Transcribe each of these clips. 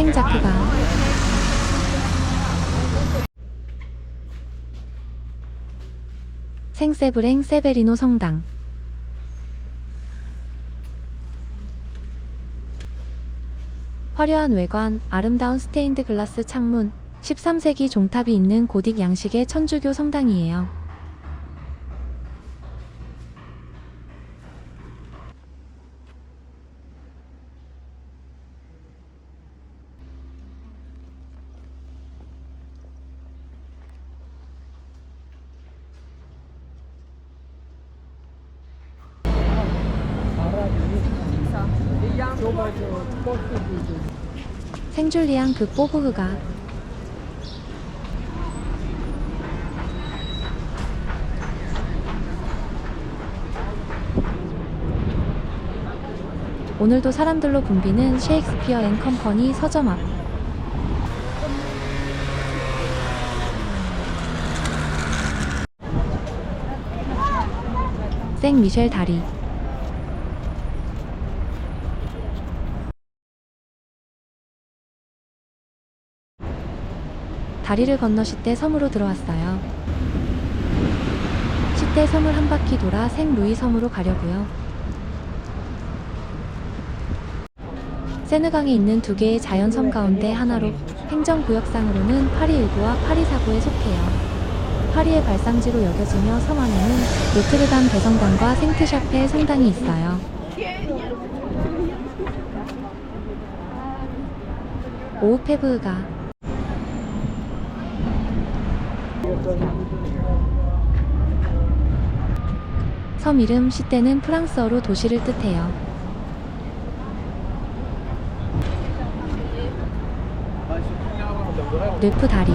생자크가 생세브랭 세베리노 성당 화려한 외관, 아름다운 스테인드 글라스 창문, 13세기 종탑이 있는 고딕 양식의 천주교 성당이에요. 생줄리앙 그 뽀브흐가 오늘도 사람들로 붐비는 셰익스피어 앤 컴퍼니 서점 앞. 생 미셸 다리. 다리를 건너 시대 섬으로 들어왔어요. 시대 섬을 한 바퀴 돌아 생 루이 섬으로 가려고요. 세느강에 있는 두 개의 자연섬 가운데 하나로 행정구역상으로는 파리 1구와 파리 4구에 속해요. 파리의 발상지로 여겨지며 섬 안에는 노트르담 대성당과 생트샤펠 성당이 있어요. 오우페브흐가 섬 이름 시떼는 프랑스어로 도시를 뜻해요. 르프 다리.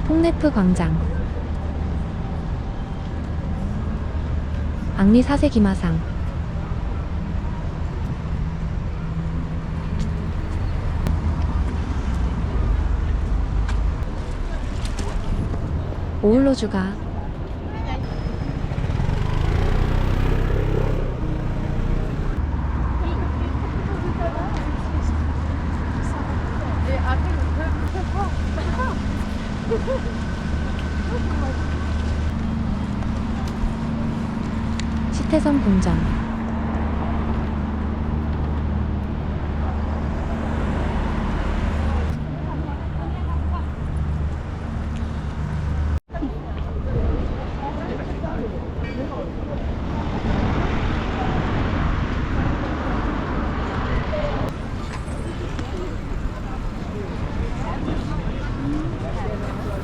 퐁네프 광장. 앙리 4세 기마상. 오울로주가 시태섬 궁전.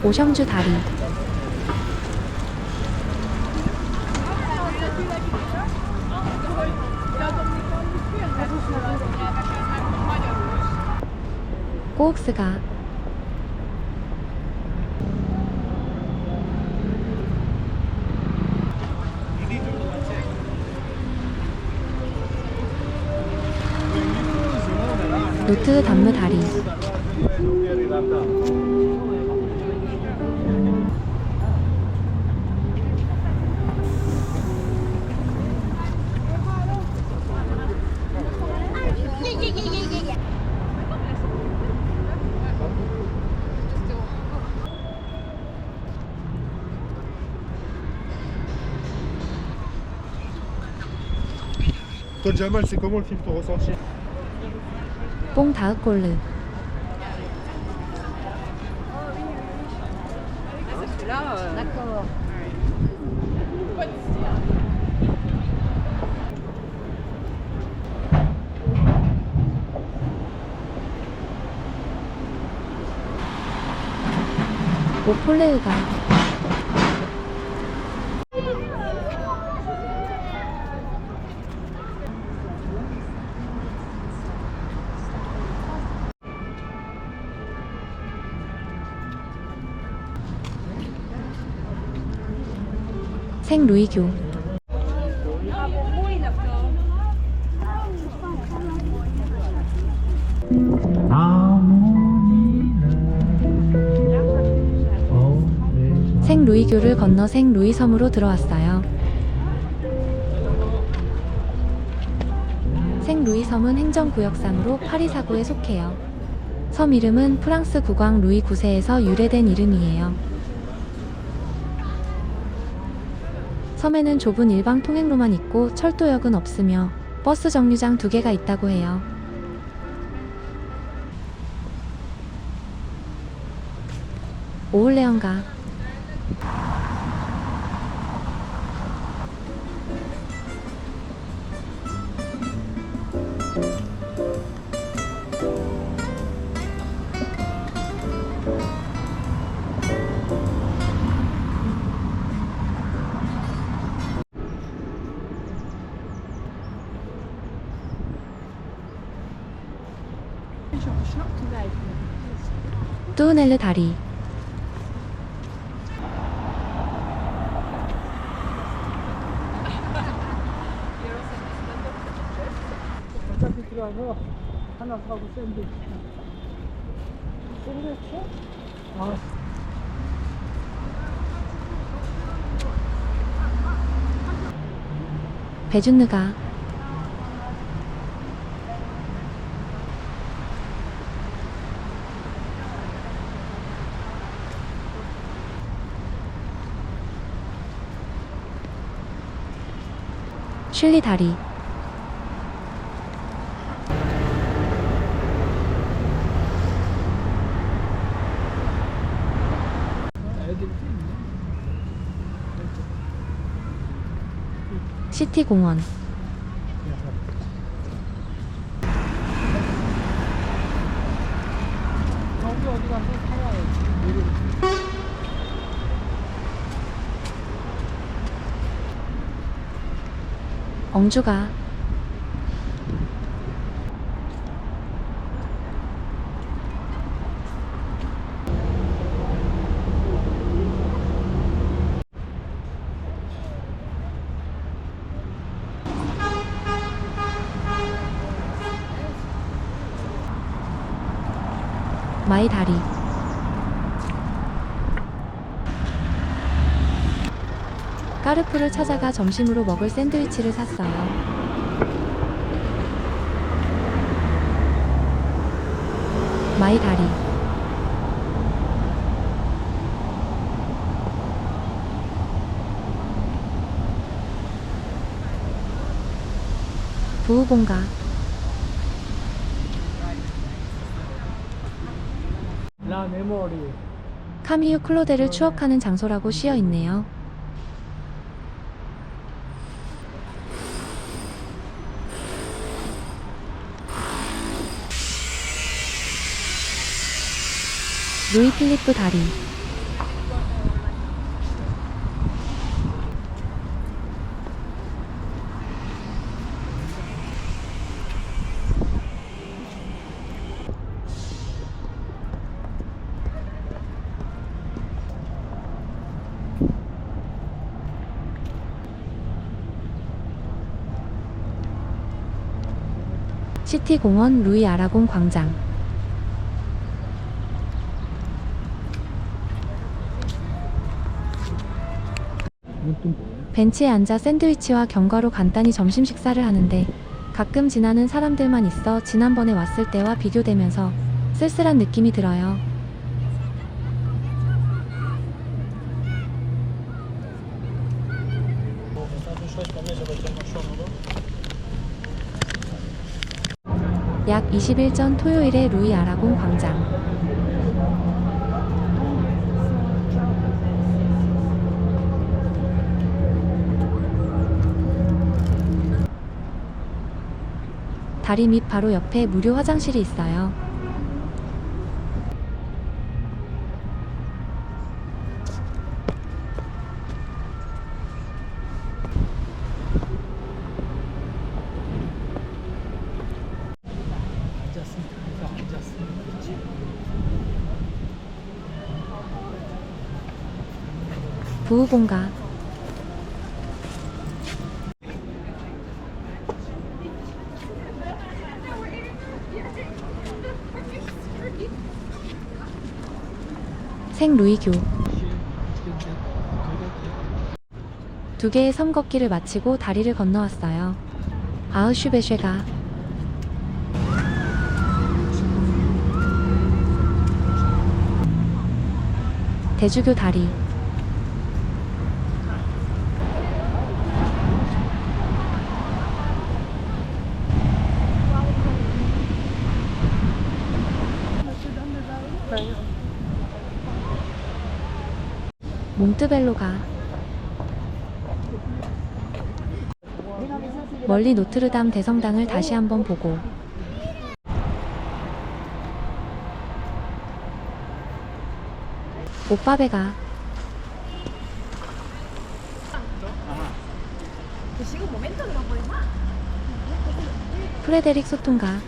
오성주 다리. 꼬옥스가 노트담무 다리. Toi Jamal, c'est comment le film, ton ressenti? 뽕 다흑골르. 오폴레우가 생루이교. 생루이교를 건너 생루이 섬으로 들어왔어요. 생루이 섬은 행정구역상으로 파리 사구에 속해요. 섬 이름은 프랑스 국왕 루이 9세에서 유래된 이름이에요. 섬에는 좁은 일방 통행로만 있고 철도역은 없으며 버스 정류장 2개가 있다고 해요. 오울레언가 뚜우넬르 다리 어차피 들어와서 하나 사고 샌드위치. 샌드위치? 아, 베준느가 슐리 다리 애들이 있네. 시티 공원 여기 어디 가서 살아야지. 엉주가 마이 다리 까르푸를 찾아가 점심으로 먹을 샌드위치를 샀어요. 마이 다리 부우봉가 라 메모리. 카미유 클로데를 추억하는 장소라고 씌어 있네요. 루이 필리프 다리 시티 공원 루이 아라곤 광장 이건 또 뭐야? 벤치에 앉아 샌드위치와 견과로 간단히 점심 식사를 하는데 가끔 지나는 사람들만 있어 지난번에 왔을 때와 비교되면서 쓸쓸한 느낌이 들어요. 약 20일 전 토요일의 루이 아라곤 광장 다리 밑 바로 옆에 무료 화장실이 있어요. 앉았으면 그렇지. 부우봉가 생루이교 두 개의 섬 걷기를 마치고 다리를 건너왔어요. 아우슈베쉐가 대주교 다리 몽트벨로가 멀리 노트르담 대성당을 다시 한번 보고 오빠베가 프레데릭 소통가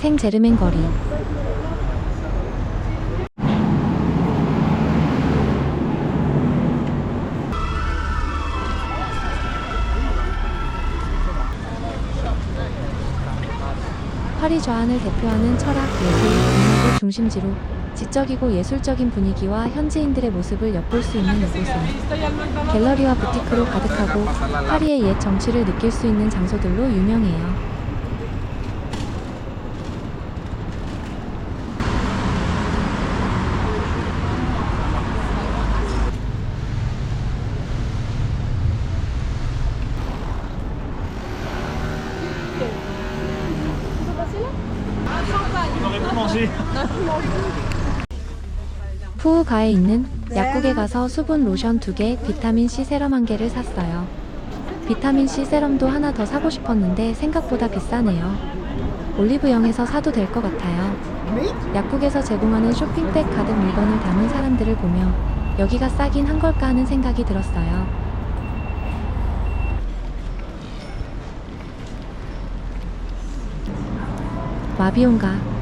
생제르맹 거리 파리 좌안을 대표하는 철학, 예술, 문화의 중심지로 지적이고 예술적인 분위기와 현지인들의 모습을 엿볼 수 있는 이곳은 갤러리와 부티크로 가득하고 파리의 옛 정취를 느낄 수 있는 장소들로 유명해요. 푸우가에 있는 약국에 가서 수분 로션 2개, 비타민C 세럼 1개를 샀어요. 비타민C 세럼도 하나 더 사고 싶었는데 생각보다 비싸네요. 올리브영에서 사도 될 것 같아요. 약국에서 제공하는 쇼핑백 가득 물건을 담은 사람들을 보며 여기가 싸긴 한 걸까 하는 생각이 들었어요. 마비온가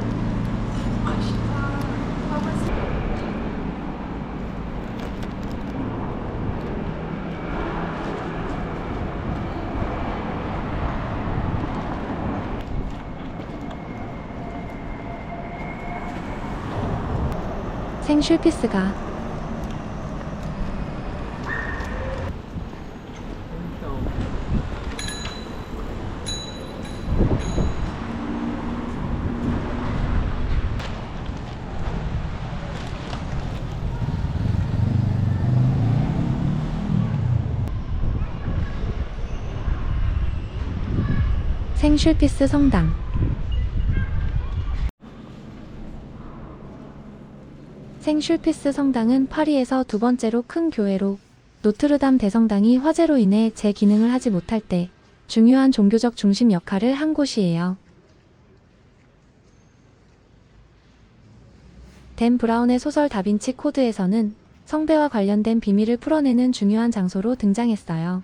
생슐피스가 생슐피스 성당 생슐피스 성당은 파리에서 두 번째로 큰 교회로 노트르담 대성당이 화재로 인해 제 기능을 하지 못할 때 중요한 종교적 중심 역할을 한 곳이에요. 댄 브라운의 소설 다빈치 코드에서는 성배와 관련된 비밀을 풀어내는 중요한 장소로 등장했어요.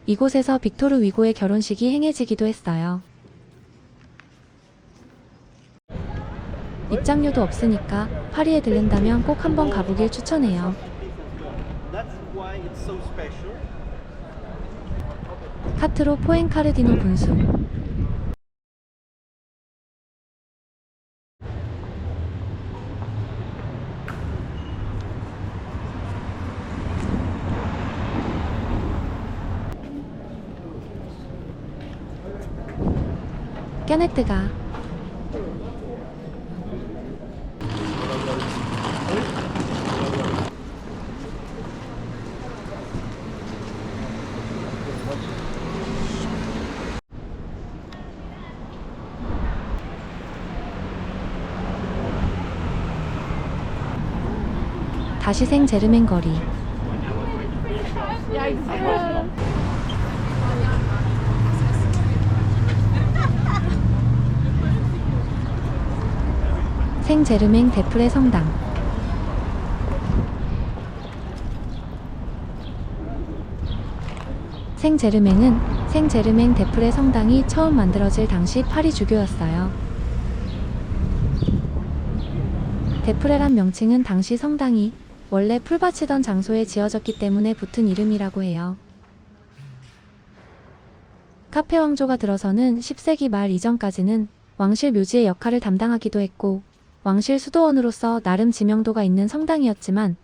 이곳에서 빅토르 위고의 결혼식이 행해지기도 했어요. 입장료도 없으니까 파리에 들른다면 꼭 한번 가보길 추천해요. 카트로 포엔카르디노 분수 깨네뜨가 다시 생제르맹 거리 생제르맹 데프레 성당. 생제르맹 데프레 성당이 처음 만들어질 당시 파리 주교였어요. 데프레란 명칭은 당시 성당이 원래 풀밭이던 장소에 지어졌기 때문에 붙은 이름이라고 해요. 카페 왕조가 들어서는 10세기 말 이전까지는 왕실 묘지의 역할을 담당하기도 했고 왕실 수도원으로서 나름 지명도가 있는 성당이었지만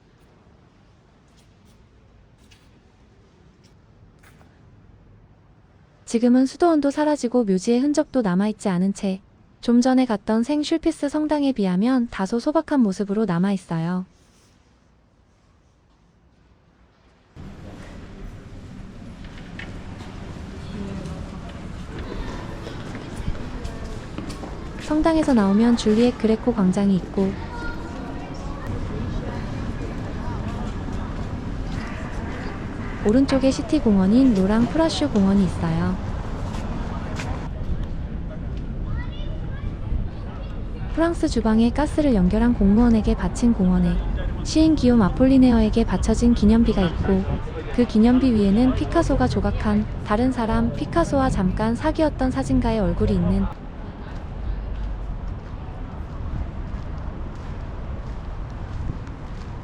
지금은 수도원도 사라지고 묘지의 흔적도 남아있지 않은 채 좀 전에 갔던 생 슐피스 성당에 비하면 다소 소박한 모습으로 남아있어요. 성당에서 나오면 줄리엣 그레코 광장이 있고 오른쪽에 시티 공원인 로랑 프라슈 공원이 있어요. 프랑스 주방에 가스를 연결한 공무원에게 바친 공원에 시인 기욤 아폴리네어에게 바쳐진 기념비가 있고 그 기념비 위에는 피카소가 조각한 다른 사람 피카소와 잠깐 사귀었던 사진가의 얼굴이 있는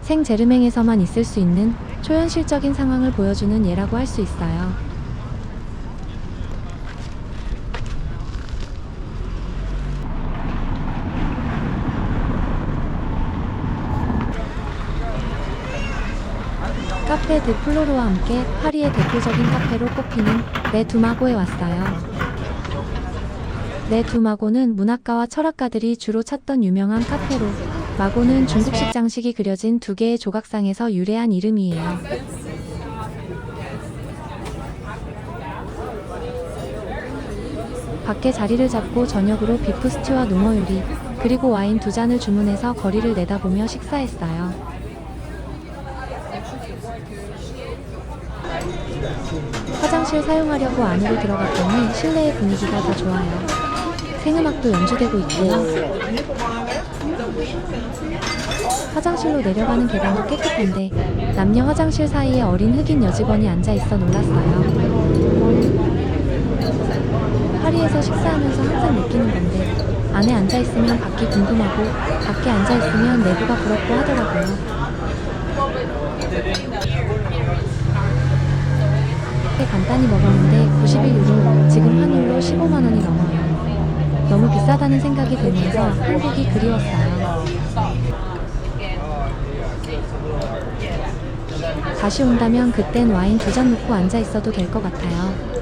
생제르맹에서만 있을 수 있는 초현실적인 상황을 보여주는 예라고 할 수 있어요. 카페 드 플로르와 함께 파리의 대표적인 카페로 꼽히는 레 두마고에 왔어요. 레 두마고는 문학가와 철학가들이 주로 찾던 유명한 카페로 마고는 중국식 장식이 그려진 두 개의 조각상에서 유래한 이름이에요. 밖에 자리를 잡고 저녁으로 비프 스튜와 농어 요리 그리고 와인 2잔을 주문해서 거리를 내다보며 식사했어요. 화장실 사용하려고 안으로 들어갔더니 실내의 분위기가 더 좋아요. 생음악도 연주되고 있고요. 화장실로 내려가는 계단도 깨끗한데 남녀 화장실 사이에 어린 흑인 여직원이 앉아있어 놀랐어요. 파리에서 식사하면서 항상 느끼는 건데 안에 앉아있으면 밖이 궁금하고 밖에 앉아있으면 내부가 부럽고 하더라고요. 간단히 먹었는데 91유로, 지금 환율로 15만원이 넘어요. 너무 비싸다는 생각이 들면서 한국이 그리웠어요. 다시 온다면 그땐 와인 2잔 놓고 앉아 있어도 될 것 같아요.